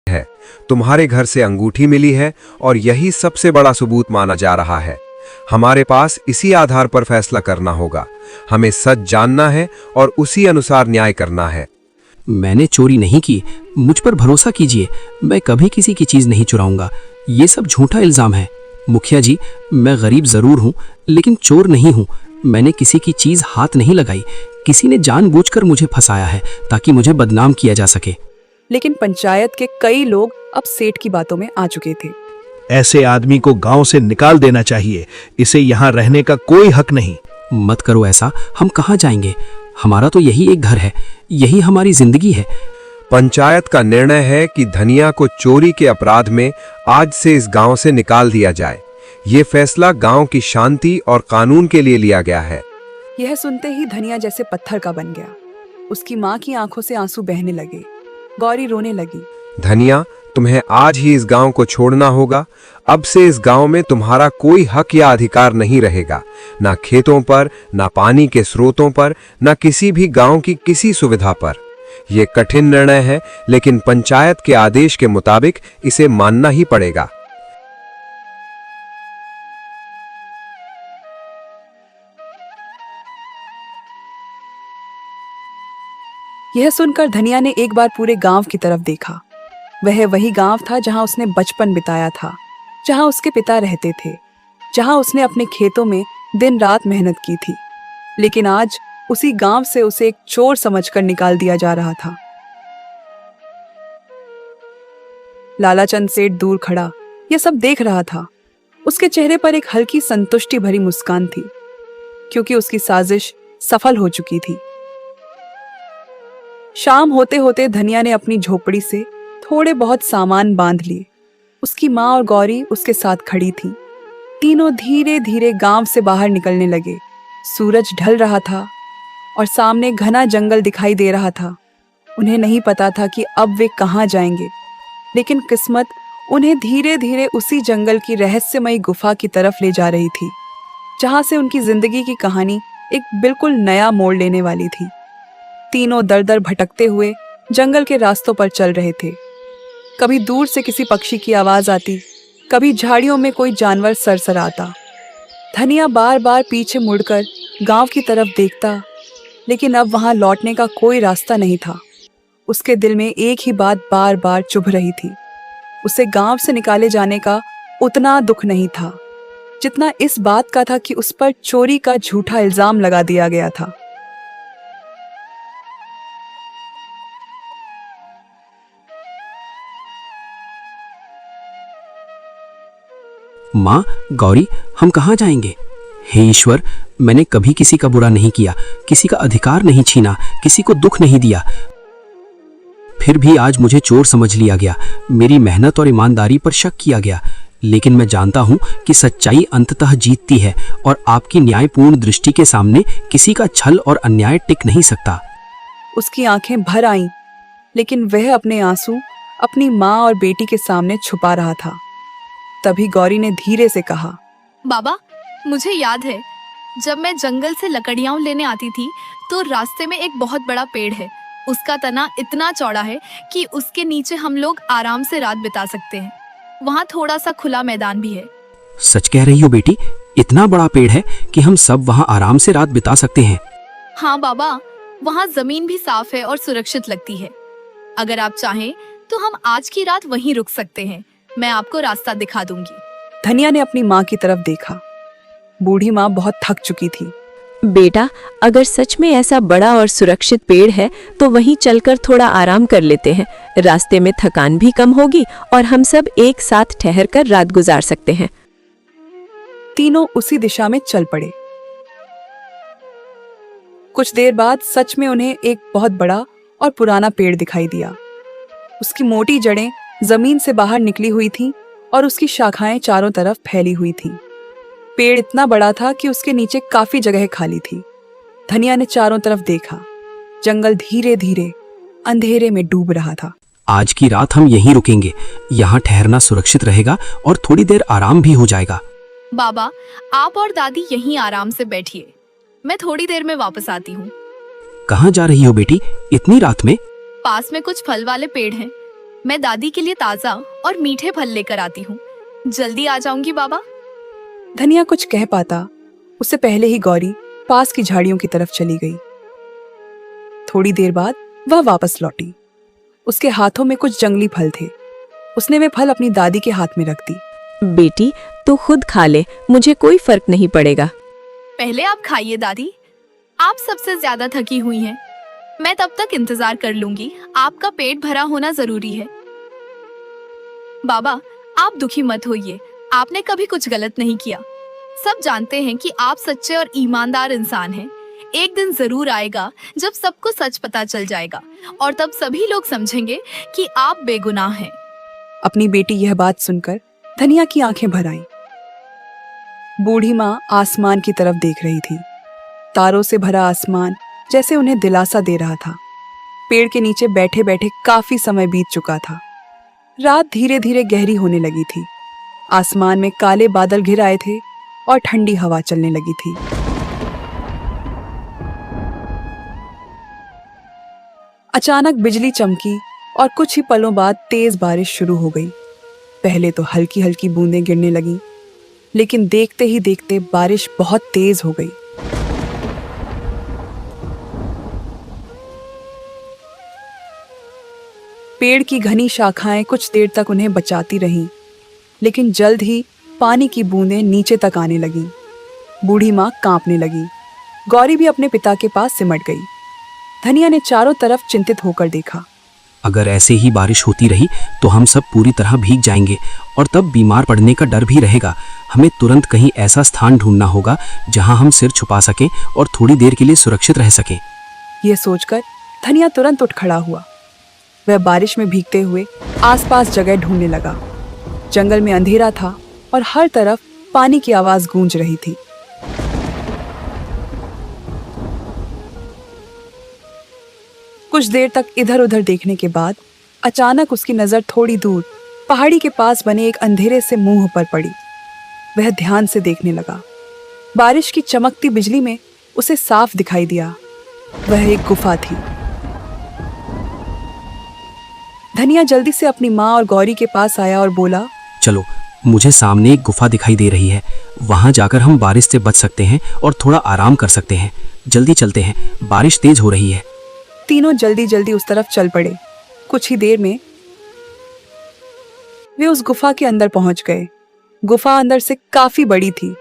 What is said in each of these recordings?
है। तुम्हारे घर से अंगूठी मिली है और यही सबसे बड़ा सबूत माना जा रहा है। हमारे पास इसी आधार पर फैसला करना होगा। हमें सच जानना है और उसी अनुसार न्याय करना है। मैंने चोरी नहीं की, मुझ पर भरोसा कीजिए, मैं कभी किसी की चीज नहीं चुराऊंगा। ये सब झूठा इल्जाम है। मुखिया जी, मैं गरीब जरूर हूँ लेकिन चोर नहीं हूँ। मैंने किसी की चीज हाथ नहीं लगाई। किसी ने जानबूझकर मुझे फंसाया है ताकि मुझे बदनाम किया जा सके। लेकिन पंचायत के कई लोग अब सेठ की बातों में आ चुके थे। ऐसे आदमी को गांव से निकाल देना चाहिए। इसे यहाँ रहने का कोई हक नहीं। मत करो ऐसा, हम कहाँ जाएंगे? हमारा तो यही एक घर है, यही हमारी जिंदगी है। पंचायत का निर्णय है कि धनिया को चोरी के अपराध में आज से इस गांव से निकाल दिया जाए। ये फैसला गांव की शांति और कानून के लिए लिया गया है। यह सुनते ही धनिया जैसे पत्थर का बन गया। उसकी माँ की आंखों से आंसू बहने लगे। गौरी रोने लगी। धनिया, तुम्हें आज ही इस गांव को छोड़ना होगा। अब से इस गांव में तुम्हारा कोई हक या अधिकार नहीं रहेगा, ना खेतों पर, ना पानी के स्रोतों पर, ना किसी भी गांव की किसी सुविधा पर। यह कठिन निर्णय है, लेकिन पंचायत के आदेश के मुताबिक इसे मानना ही पड़ेगा। यह सुनकर धनिया ने एक बार पूरे गांव की तरफ देखा। वह वही गांव था जहां उसने बचपन बिताया था, जहां उसके पिता रहते थे, जहां उसने अपने खेतों में दिन रात मेहनत की थी। लेकिन आज उसी गांव से उसे एक चोर समझकर निकाल दिया जा रहा था। लालाचंद सेठ दूर खड़ा यह सब देख रहा था। उसके चेहरे पर एक हल्की संतुष्टि भरी मुस्कान थी, क्योंकि उसकी साजिश सफल हो चुकी थी। शाम होते होते धनिया ने अपनी झोपड़ी से थोड़े बहुत सामान बांध लिए। उसकी माँ और गौरी उसके साथ खड़ी थीं। तीनों धीरे धीरे गांव से बाहर निकलने लगे। सूरज ढल रहा था और सामने घना जंगल दिखाई दे रहा था। उन्हें नहीं पता था कि अब वे कहाँ जाएंगे, लेकिन किस्मत उन्हें धीरे धीरे उसी जंगल की रहस्यमयी गुफा की तरफ ले जा रही थी, जहां से उनकी जिंदगी की कहानी एक बिल्कुल नया मोड़ लेने वाली थी। तीनों दर दर भटकते हुए जंगल के रास्तों पर चल रहे थे। कभी दूर से किसी पक्षी की आवाज आती, कभी झाड़ियों में कोई जानवर सरसराता। धनिया बार बार पीछे मुड़कर गांव की तरफ देखता, लेकिन अब वहां लौटने का कोई रास्ता नहीं था। उसके दिल में एक ही बात बार बार चुभ रही थी। उसे गांव से निकाले जाने का उतना दुख नहीं था जितना इस बात का था कि उस पर चोरी का झूठा इल्जाम लगा दिया गया था। माँ, गौरी, हम कहाँ जाएंगे? हे ईश्वर, मैंने कभी किसी का बुरा नहीं किया, किसी का अधिकार नहीं छीना, किसी को दुख नहीं दिया। फिर भी आज मुझे चोर समझ लिया गया, मेरी मेहनत और ईमानदारी पर शक किया गया। लेकिन मैं जानता हूँ कि सच्चाई अंततः जीतती है और आपकी न्यायपूर्ण दृष्टि के सामने किसी का छल और अन्याय टिक नहीं सकता। उसकी आंखें भर आईं, लेकिन वह अपने आंसू अपनी माँ और बेटी के सामने छुपा रहा था। तभी गौरी ने धीरे से कहा, बाबा, मुझे याद है जब मैं जंगल से लकड़ियां लेने आती थी तो रास्ते में एक बहुत बड़ा पेड़ है। उसका तना इतना चौड़ा है कि उसके नीचे हम लोग आराम से रात बिता सकते हैं। वहाँ थोड़ा सा खुला मैदान भी है। सच कह रही हो बेटी? इतना बड़ा पेड़ है कि हम सब वहाँ आराम से रात बिता सकते हैं? हाँ बाबा, वहाँ जमीन भी साफ है और सुरक्षित लगती है। अगर आप चाहें तो हम आज की रात वहीं रुक सकते हैं। मैं आपको रास्ता दिखा दूंगी। धनिया ने अपनी माँ की तरफ देखा। बूढ़ी माँ बहुत थक चुकी थी। बेटा, अगर सच में ऐसा बड़ा और सुरक्षित पेड़ है तो वहीं चलकर थोड़ा आराम कर लेते हैं। रास्ते में थकान भी कम होगी और हम सब एक साथ ठहरकर रात गुजार सकते हैं। तीनों उसी दिशा में चल पड़े। कुछ देर बाद सच में उन्हें एक बहुत बड़ा और पुराना पेड़ दिखाई दिया। उसकी मोटी जड़ें जमीन से बाहर निकली हुई थीं और उसकी शाखाएं चारों तरफ फैली हुई थीं। पेड़ इतना बड़ा था कि उसके नीचे काफी जगह खाली थी। धनिया ने चारों तरफ देखा। जंगल धीरे धीरे अंधेरे में डूब रहा था। आज की रात हम यहीं रुकेंगे। यहाँ ठहरना सुरक्षित रहेगा और थोड़ी देर आराम भी हो जाएगा। बाबा, आप और दादी यहीं आराम से बैठिए, मैं थोड़ी देर में वापस आती हूँ। कहाँ जा रही हो बेटी इतनी रात में? पास में कुछ फल वाले पेड़ हैं, मैं दादी के लिए ताज़ा और मीठे फल लेकर आती हूँ। जल्दी आ जाऊंगी बाबा। धनिया कुछ कह पाता उससे पहले ही गौरी पास की झाड़ियों की तरफ चली गई। थोड़ी देर बाद वह वापस लौटी। उसके हाथों में कुछ जंगली फल थे। उसने वे फल अपनी दादी के हाथ में रख दी। बेटी तू खुद खा ले, मुझे कोई फर्क नहीं पड़ेगा। पहले आप खाइए दादी, आप सबसे ज्यादा थकी हुई हैं। मैं तब तक इंतजार कर लूंगी, आपका पेट भरा होना जरूरी है। बाबा आप दुखी मत होइए, आपने कभी कुछ गलत नहीं किया। सब जानते हैं कि आप सच्चे और ईमानदार इंसान हैं। एक दिन जरूर आएगा जब सबको सच पता चल जाएगा और तब सभी लोग समझेंगे कि आप बेगुनाह हैं। अपनी बेटी यह बात सुनकर धनिया की आंखें भर आईं। बूढ़ी माँ आसमान की तरफ देख रही थी। तारों से भरा आसमान जैसे उन्हें दिलासा दे रहा था। पेड़ के नीचे बैठे बैठे काफी समय बीत चुका था। रात धीरे धीरे गहरी होने लगी थी। आसमान में काले बादल घिर आए थे और ठंडी हवा चलने लगी थी। अचानक बिजली चमकी और कुछ ही पलों बाद तेज बारिश शुरू हो गई। पहले तो हल्की हल्की बूंदें गिरने लगीं, लेकिन देखते ही देखते बारिश बहुत तेज हो गई। पेड़ की घनी शाखाएं कुछ देर तक उन्हें बचाती रहीं, लेकिन जल्द ही पानी की बूंदें नीचे तक आने लगीं। बूढ़ी माँ कांपने लगी। गौरी भी अपने पिता के पास सिमट गई। धनिया ने चारों तरफ चिंतित होकर देखा। अगर ऐसे ही बारिश होती रही तो हम सब पूरी तरह भीग जाएंगे और तब बीमार पड़ने का डर भी रहेगा। हमें तुरंत कहीं ऐसा स्थान ढूंढना होगा जहां हम सिर छुपा सकें और थोड़ी देर के लिए सुरक्षित रह सकें। यह सोचकर धनिया तुरंत उठ खड़ा हुआ। वह बारिश में भीगते हुए आसपास जगह ढूंढने लगा। जंगल में अंधेरा था और हर तरफ पानी की आवाज गूंज रही थी। कुछ देर तक इधर उधर देखने के बाद अचानक उसकी नजर थोड़ी दूर पहाड़ी के पास बने एक अंधेरे से मुंह पर पड़ी। वह ध्यान से देखने लगा। बारिश की चमकती बिजली में उसे साफ दिखाई दिया। वह एक गुफा थी। धनिया जल्दी से अपनी माँ और गौरी के पास आया और बोला, चलो, मुझे सामने एक गुफा दिखाई दे रही है। वहां जाकर हम बारिश से बच सकते हैं और थोड़ा आराम कर सकते हैं। जल्दी चलते हैं, बारिश तेज हो रही है। तीनों जल्दी जल्दी उस तरफ चल पड़े। कुछ ही देर में वे उस गुफा के अंदर पहुंच गए। गुफा अंदर से काफी बड़ी थी।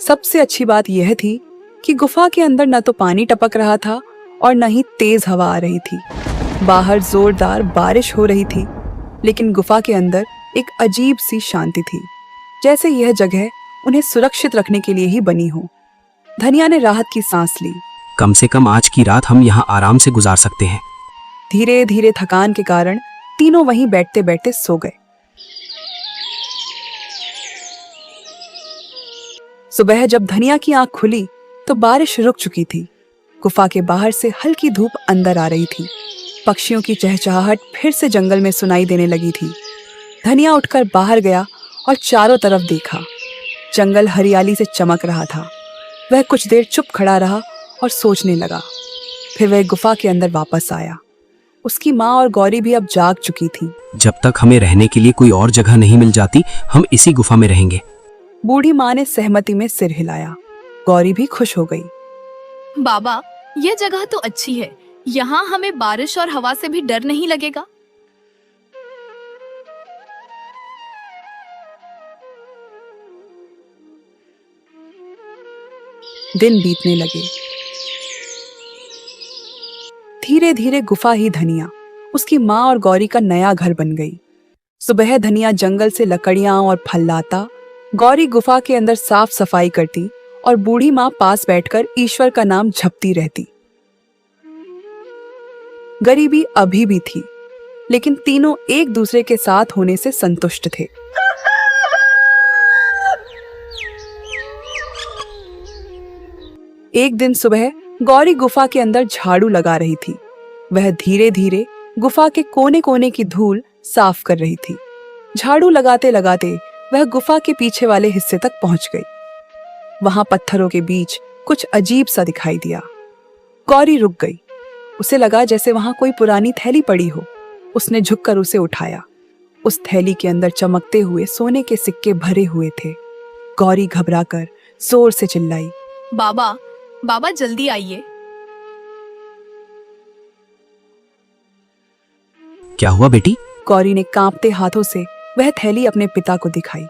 सबसे अच्छी बात यह थी कि गुफा के अंदर न तो पानी टपक रहा था और न ही तेज हवा आ रही थी। बाहर जोरदार बारिश हो रही थी, लेकिन गुफा के अंदर एक अजीब सी शांति थी, जैसे यह जगह उन्हें सुरक्षित रखने के लिए ही बनी हो। धनिया ने राहत की सांस ली। कम से कम आज की रात हम यहाँ आराम से गुजार सकते हैं। धीरे धीरे थकान के कारण तीनों वहीं बैठते बैठते सो गए। सुबह जब धनिया की आंख खुली तो बारिश रुक चुकी थी। गुफा के बाहर से हल्की धूप अंदर आ रही थी। पक्षियों की चहचहाहट फिर से जंगल में सुनाई देने लगी थी। धनिया उठकर बाहर गया और चारों तरफ देखा। जंगल हरियाली से चमक रहा था। वह कुछ देर चुप खड़ा रहा और सोचने लगा। फिर वह गुफा के अंदर वापस आया। उसकी माँ और गौरी भी अब जाग चुकी थी। जब तक हमें रहने के लिए कोई और जगह नहीं मिल जाती, हम इसी गुफा में रहेंगे। बूढ़ी माँ ने सहमति में सिर हिलाया। गौरी भी खुश हो गई। बाबा यह जगह तो अच्छी है, यहाँ हमें बारिश और हवा से भी डर नहीं लगेगा। दिन बीतने लगे। धीरे धीरे गुफा ही धनिया, उसकी माँ और गौरी का नया घर बन गई। सुबह धनिया जंगल से लकड़ियां और फल लाता, गौरी गुफा के अंदर साफ सफाई करती और बूढ़ी माँ पास बैठकर ईश्वर का नाम जपती रहती। गरीबी अभी भी थी, लेकिन तीनों एक दूसरे के साथ होने से संतुष्ट थे। एक दिन सुबह गौरी गुफा के अंदर झाड़ू लगा रही थी। वह धीरे धीरे गुफा के कोने कोने की धूल साफ कर रही थी। झाड़ू लगाते लगाते वह गुफा के पीछे वाले हिस्से तक पहुंच गई। वहां पत्थरों के बीच कुछ अजीब सा दिखाई दिया। गौरी रुक गई। उसे लगा जैसे वहां कोई पुरानी थैली पड़ी हो। उसने झुककर उसे उठाया। उस थैली के अंदर चमकते हुए सोने के सिक्के भरे हुए थे। गौरी घबराकर जोर से चिल्लाई, बाबा, बाबा जल्दी आइए। क्या हुआ बेटी? गौरी ने कांपते हाथों से वह थैली अपने पिता को दिखाई।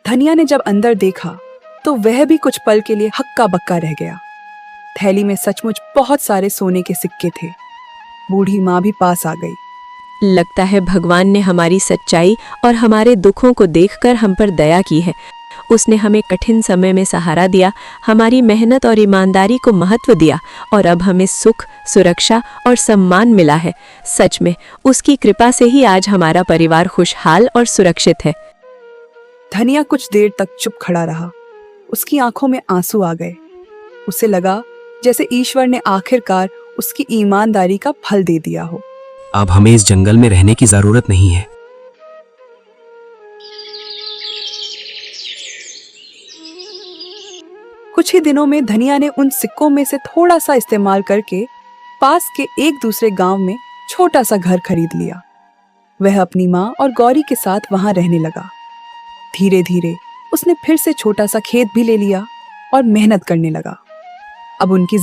धनिया ने जब अंदर देखा तो वह भी कुछ पल के लिए हक्का बक्का रह गया। थैली में सचमुच बहुत सारे सोने के सिक्के थे। बूढ़ी माँ भी पास आ गई। लगता है भगवान ने हमारी सच्चाई और हमारे दुखों को देखकर हम पर दया की है। उसने हमें कठिन समय में सहारा दिया, हमारी मेहनत और ईमानदारी को महत्व दिया और अब हमें सुख, सुरक्षा और सम्मान मिला है। सच में उसकी कृपा से ही आज हमारा परिवार खुशहाल और सुरक्षित है। धनिया कुछ देर तक चुप खड़ा रहा। उसकी आंखों में आंसू आ गए। उसे लगा जैसे ईश्वर ने आखिरकार उसकी ईमानदारी का फल दे दिया हो। अब हमें इस जंगल में रहने की जरूरत नहीं है। कुछ ही दिनों में धनिया ने उन सिक्कों में से थोड़ा सा इस्तेमाल करके पास के एक दूसरे गांव में छोटा सा घर खरीद लिया। वह अपनी माँ और गौरी के साथ वहां रहने लगा। धीरे धीरे उसने फिर से छोटा सा खेत भी ले लिया और मेहनत करने लगा। अब उनकी